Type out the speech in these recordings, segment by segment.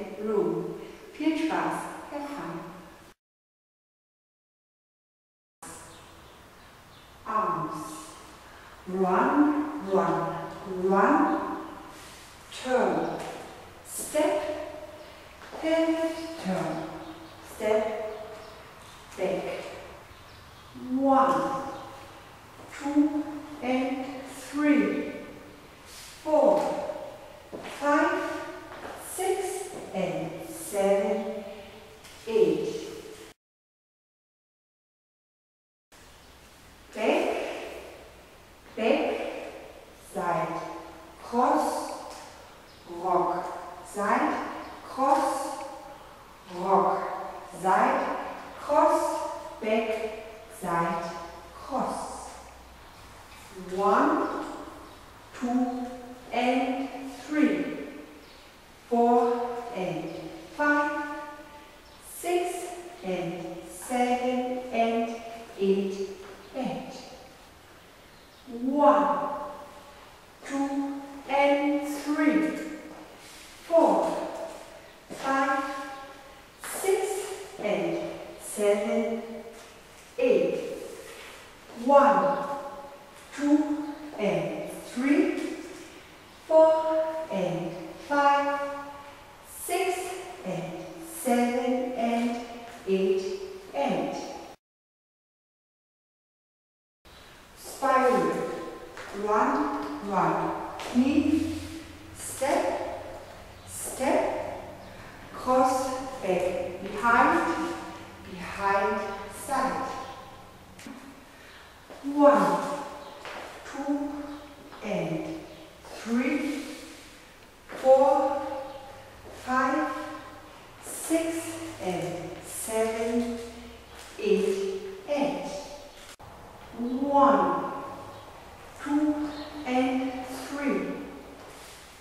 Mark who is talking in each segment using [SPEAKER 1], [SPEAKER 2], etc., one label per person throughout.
[SPEAKER 1] Make Room. Viel Spaß, have fun. Arms. Run, run, run. Turn. Step, pivot, turn. Step, back. 1, 2, and 3, 4, 5, 6, and 7, 8. Back, back, side, cross, rock, side, cross, rock, side, cross, back, side, cross. 1, 2, and 3, 4, and 5, 6, and 7, and 8, and 1, 2, and 3, 4, 5, 6, and 7, 8. 1, 2, and 3, 4, and 5, 6, and 7, and 8, and spiral. Run, run. Knee, step, step, cross, back, behind, behind, side. 1, 2, and 3, 4, 5, 6, and 7, 8, and 1, 2, and 3,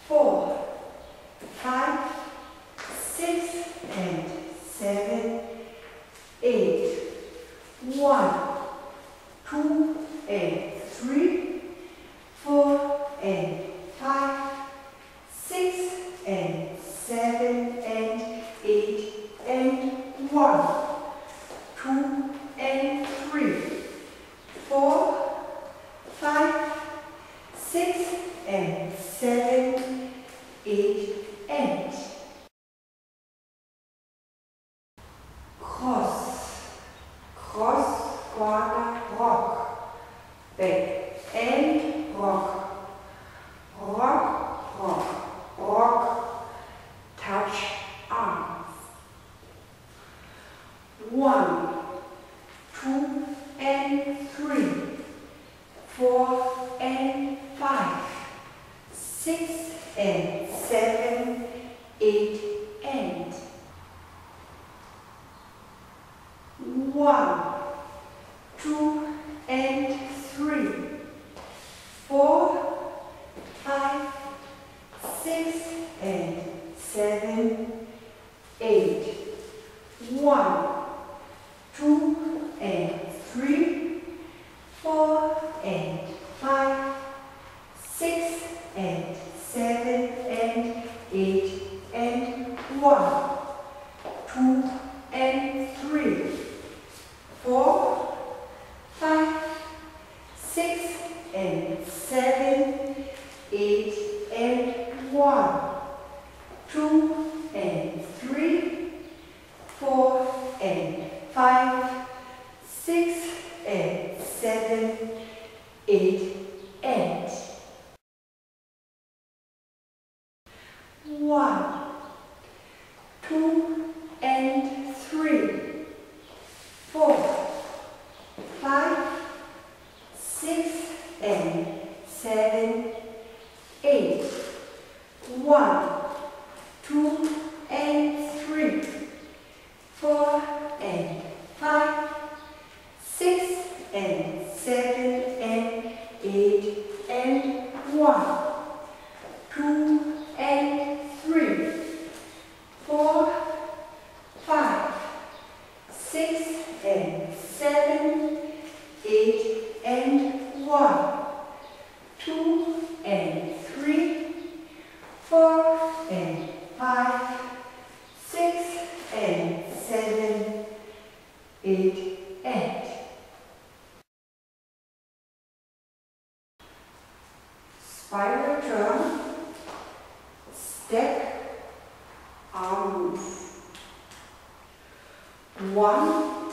[SPEAKER 1] 4, 5, 6, and 7, 8. 1, 2, and 3, 4, and 5, 6, and 7, and 8, and 1, 2, and 3, 4, 5, 6, and 7, 8, and cross, cross, corner, rock, back, and rock, rock, rock, rock, touch, arms. 1, 2, and 3, 4, and 5, 6, and 7, 8, and 1, 2, and 3, 4, 5, 6, and 7, 8. 1, 2, and 3, 4, and 5, 6, and 7, and 8, and 1, 2, and 3, 4, 5, 6, and 7, 8, and 1, 2, and 3, 4, and 5, 6, and 7, 8, and 1, 2, and 3, 4, 5, 6, and 7, 8. 1, 2, and 3, 4, and 5, 6, and 7, and 8, and 1, 2, and 3, 4, 5, 6, and 7, 8, and 1, 2, and 3, 4, and 5, spiral turn, step, arm move. 1,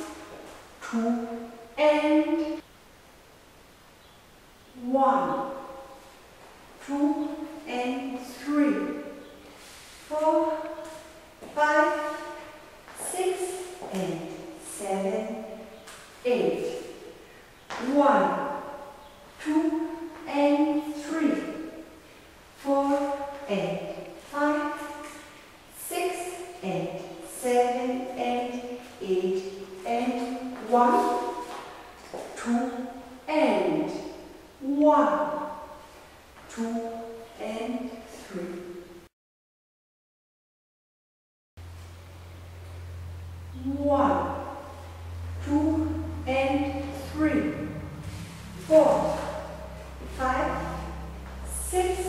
[SPEAKER 1] 2, and 1, 2, and 3, 4, 5, 6, and 7, 8. 1, 2, and 3, 4, and 5, 6, and 7, and 8, and 1, 2, and 1, 2, and 3. 1, 2, and 3, 4, 5, 6,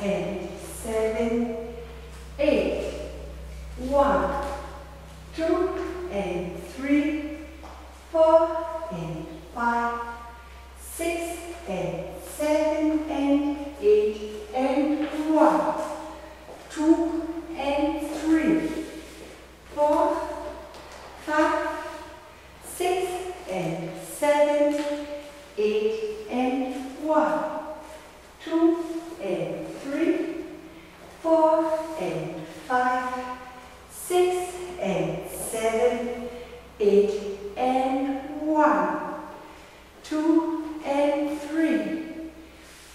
[SPEAKER 1] and 7, 8. 1, 2, and 3, 4, and 5, 6, and 7, and 8, and 1, 2, and 3, 4, 5, 6, and 7, 8, and 1, 2, and 3, 4, and 5, 6, and 7, 8, and 1, 2, and 3,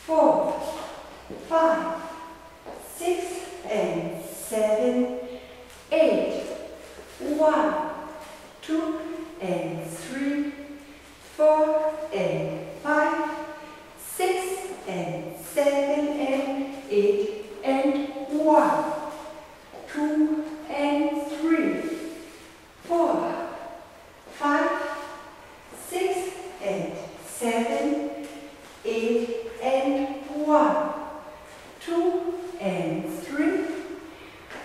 [SPEAKER 1] 4, 5, 6, and 7, 8, 1, 2, and 3, 4, and 5, 6, and 7, and 8, and 1, 2, and 3, 4, 5, 6, and 7, 8, and 1, 2, and 3,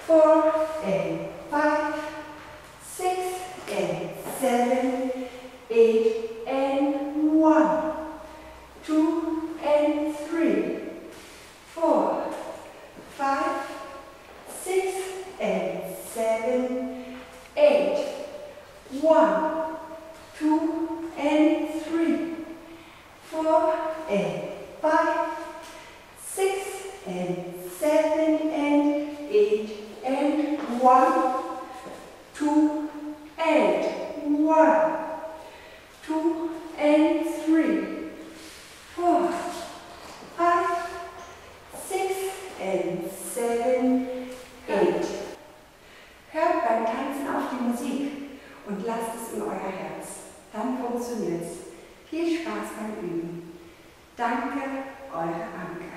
[SPEAKER 1] 4, and 5, 6, and 7, 8, and 1, 2, and 3, 4, 5, 6, and 7, 8, 1, 2, and 3, 4, and 5, 6, and 7, and 8, and 1, 2, and 1, 2, and 3, 4, 5, 6, and 7, 8. Hört beim Tanzen auf die Musik und lasst es in euer Herz. Dann funktioniert's. Viel Spaß beim Üben. Danke, eure Anke.